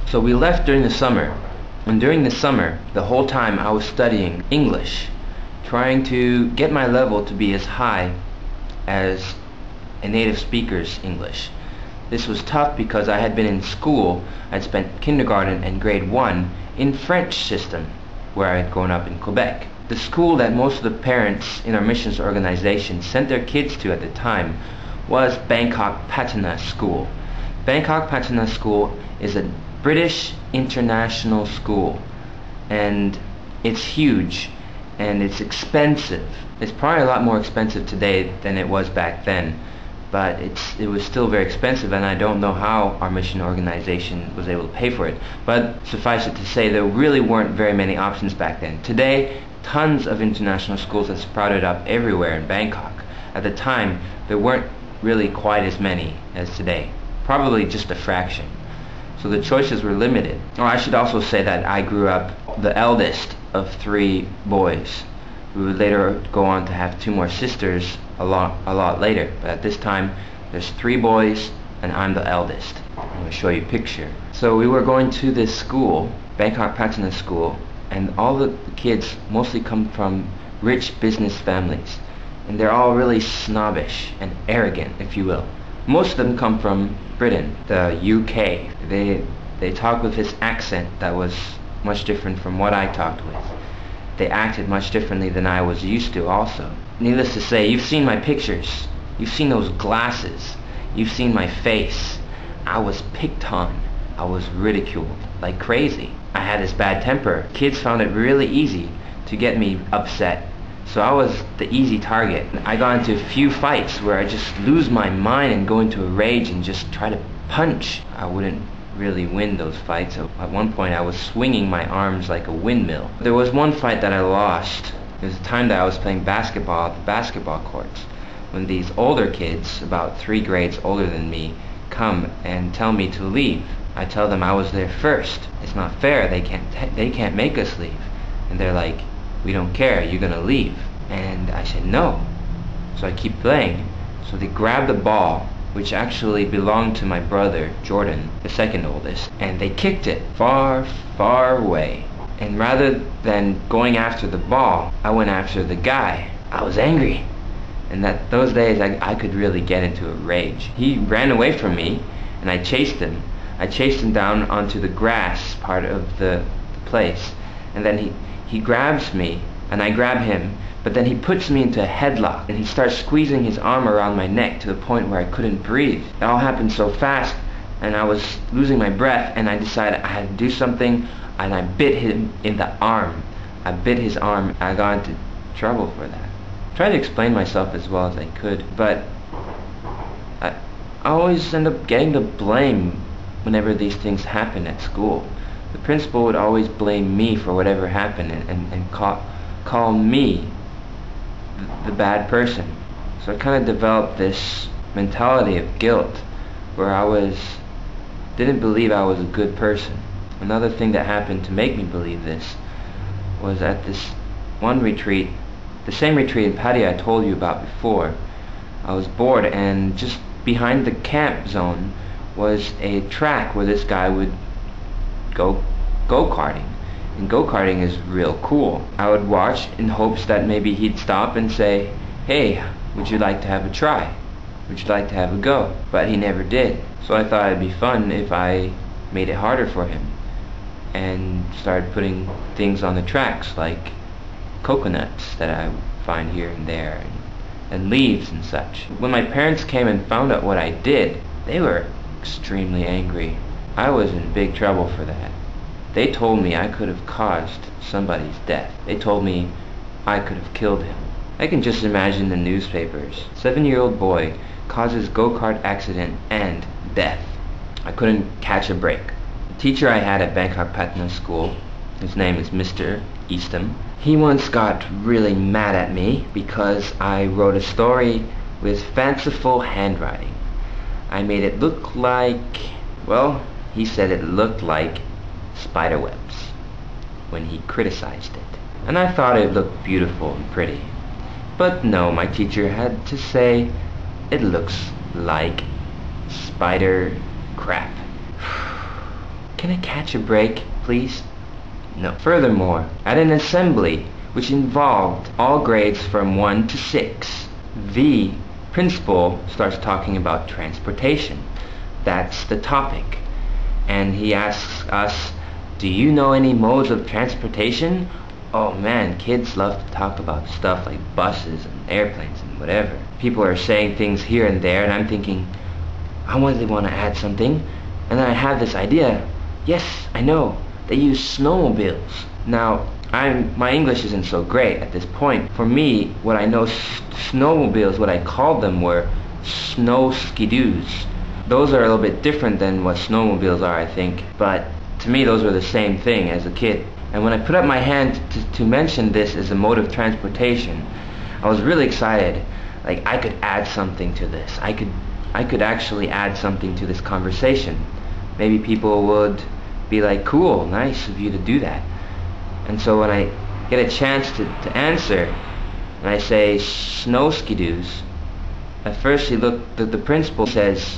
So we left during the summer, and during the summer, the whole time I was studying English, trying to get my level to be as high as a native speaker's English. This was tough because I had been in school. I'd spent kindergarten and grade 1 in French system, where I had grown up in Quebec. The school that most of the parents in our missions organization sent their kids to at the time was Bangkok Patana School. Bangkok Patana School is a British international school, and it's huge and it's expensive. It's probably a lot more expensive today than it was back then, but it was still very expensive, and I don't know how our mission organization was able to pay for it. But suffice it to say, there really weren't very many options back then. Today, tons of international schools have sprouted up everywhere in Bangkok. At the time, there weren't really quite as many as today, probably just a fraction. So the choices were limited. Oh, I should also say that I grew up the eldest of 3 boys. We would later go on to have 2 more sisters a lot later, but at this time there's 3 boys and I'm the eldest. I'm going to show you a picture. So we were going to this school, Bangkok Patana School, and all the kids mostly come from rich business families, and they're all really snobbish and arrogant, if you will. Most of them come from Britain, the UK. They talk with this accent that was much different from what I talked with. They acted much differently than I was used to also. Needless to say, you've seen my pictures. You've seen those glasses. You've seen my face. I was picked on. I was ridiculed like crazy. I had this bad temper. Kids found it really easy to get me upset. So I was the easy target. I got into a few fights where I just lose my mind and go into a rage and just try to punch. I wouldn't really win those fights. At one point I was swinging my arms like a windmill. There was one fight that I lost. It was the time that I was playing basketball at the basketball courts, when these older kids, about 3 grades older than me, come and tell me to leave. I tell them I was there first. It's not fair. They can't make us leave. And they're like, "We don't care. You're gonna leave." And I said no. So I keep playing. So they grab the ball, which actually belonged to my brother Jordan, the second oldest, and they kicked it far, far away. And rather than going after the ball, I went after the guy. I was angry. And those days I could really get into a rage. He ran away from me, and I chased him. I chased him down onto the grass part of the place. And then he grabs me, and I grab him, but then he puts me into a headlock, and he starts squeezing his arm around my neck to the point where I couldn't breathe. It all happened so fast, and I was losing my breath, and I decided I had to do something, and I bit him in the arm. I bit his arm. I got into trouble for that. I tried to explain myself as well as I could, but I always end up getting the blame whenever these things happen at school. The principal would always blame me for whatever happened and call me the bad person. So I kind of developed this mentality of guilt where didn't believe I was a good person. Another thing that happened to make me believe this was at this one retreat, the same retreat in Pattaya I told you about before. I was bored, and just behind the camp zone was a track where this guy would go-karting. And go-karting is real cool. I would watch in hopes that maybe he'd stop and say, "Hey, would you like to have a try? Would you like to have a go?" But he never did. So I thought it'd be fun if I made it harder for him and started putting things on the tracks like coconuts that I would find here and there, and leaves and such. When my parents came and found out what I did, they were extremely angry. I was in big trouble for that. They told me I could have caused somebody's death. They told me I could have killed him. I can just imagine the newspapers. 7-year-old boy causes go-kart accident and death. I couldn't catch a break. The teacher I had at Bangkok Patana School, his name is Mr. Eastham, he once got really mad at me because I wrote a story with fanciful handwriting. I made it look like, well, he said it looked like spider webs when he criticized it. And I thought it looked beautiful and pretty. But no, my teacher had to say it looks like spider crap. can I catch a break, please? No. Furthermore, at an assembly which involved all grades from 1 to 6, the principal starts talking about transportation. That's the topic. And he asks us, do you know any modes of transportation? Oh man, kids love to talk about stuff like buses and airplanes and whatever. People are saying things here and there, and I'm thinking, I really want to add something. And then I have this idea. Yes, I know. They use snowmobiles. Now, my English isn't so great at this point. For me, what I know snowmobiles, what I called them were snow skidoos. Those are a little bit different than what snowmobiles are, I think. But to me, those were the same thing as a kid. And when I put up my hand to mention this as a mode of transportation, I was really excited. Like, I could add something to this. I could actually add something to this conversation. Maybe people would be like, cool, nice of you to do that. And so when I get a chance to answer, and I say snow skidoos, at first the principal says,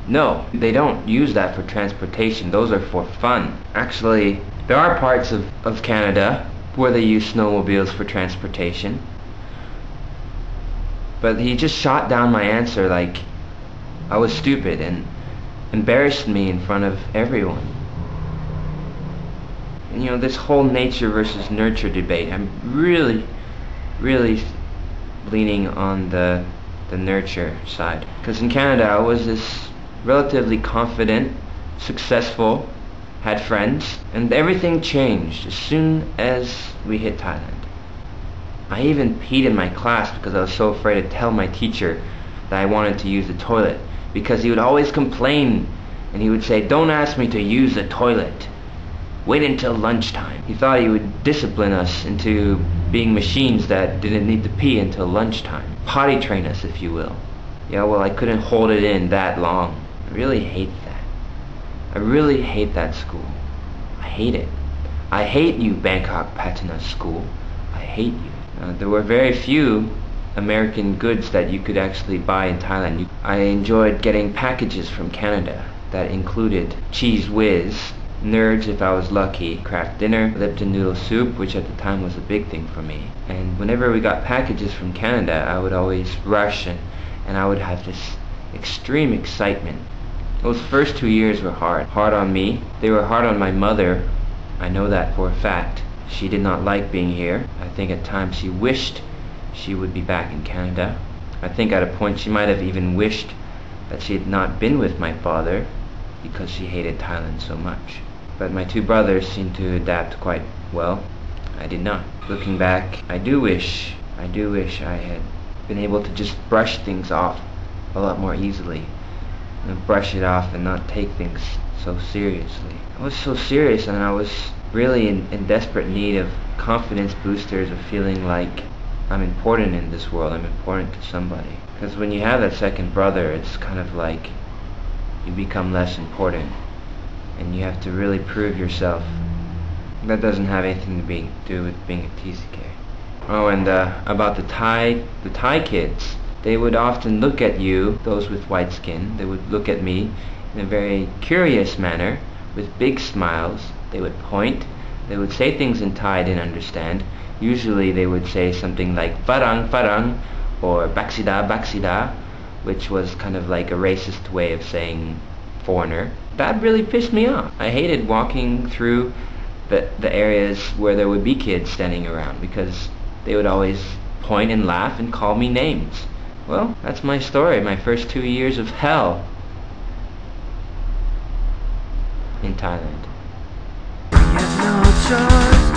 no, they don't use that for transportation. Those are for fun. Actually, there are parts of Canada where they use snowmobiles for transportation. But he just shot down my answer like I was stupid and embarrassed me in front of everyone. And, you know, this whole nature versus nurture debate, I'm really leaning on the nurture side. Because in Canada I was this relatively confident, successful, had friends, and everything changed as soon as we hit Thailand. I even peed in my class because I was so afraid to tell my teacher that I wanted to use the toilet, because he would always complain and he would say, don't ask me to use the toilet, wait until lunchtime. He thought he would discipline us into being machines that didn't need to pee until lunchtime. Potty train us, if you will. Yeah, well, I couldn't hold it in that long. I really hate that. I really hate that school. I hate it. I hate you, Bangkok Patana School. I hate you. There were very few American goods that you could actually buy in Thailand. I enjoyed getting packages from Canada that included Cheese Whiz, Nerds if I was lucky, Kraft Dinner, Lipton noodle soup, which at the time was a big thing for me. And whenever we got packages from Canada, I would always rush and I would have this extreme excitement. Those first 2 years were hard. Hard on me. They were hard on my mother. I know that for a fact. She did not like being here. I think at times she wished she would be back in Canada. I think at a point she might have even wished that she had not been with my father because she hated Thailand so much. But my two brothers seemed to adapt quite well. I did not. Looking back, I do wish I had been able to just brush things off a lot more easily. Brush it off and not take things so seriously. I was so serious, and I was really in desperate need of confidence boosters, of feeling like I'm important in this world, I'm important to somebody. Because when you have that second brother, it's kind of like you become less important and you have to really prove yourself. That doesn't have anything to do with being a TCK. Oh, and about the Thai kids, they would often look at you, those with white skin, they would look at me in a very curious manner, with big smiles. They would point, they would say things in Thai I didn't understand. Usually they would say something like Farang, Farang, or Baksida, Baksida, which was kind of like a racist way of saying foreigner. That really pissed me off. I hated walking through the areas where there would be kids standing around, because they would always point and laugh and call me names. Well, that's my story, my first 2 years of hell in Thailand. We have no choice.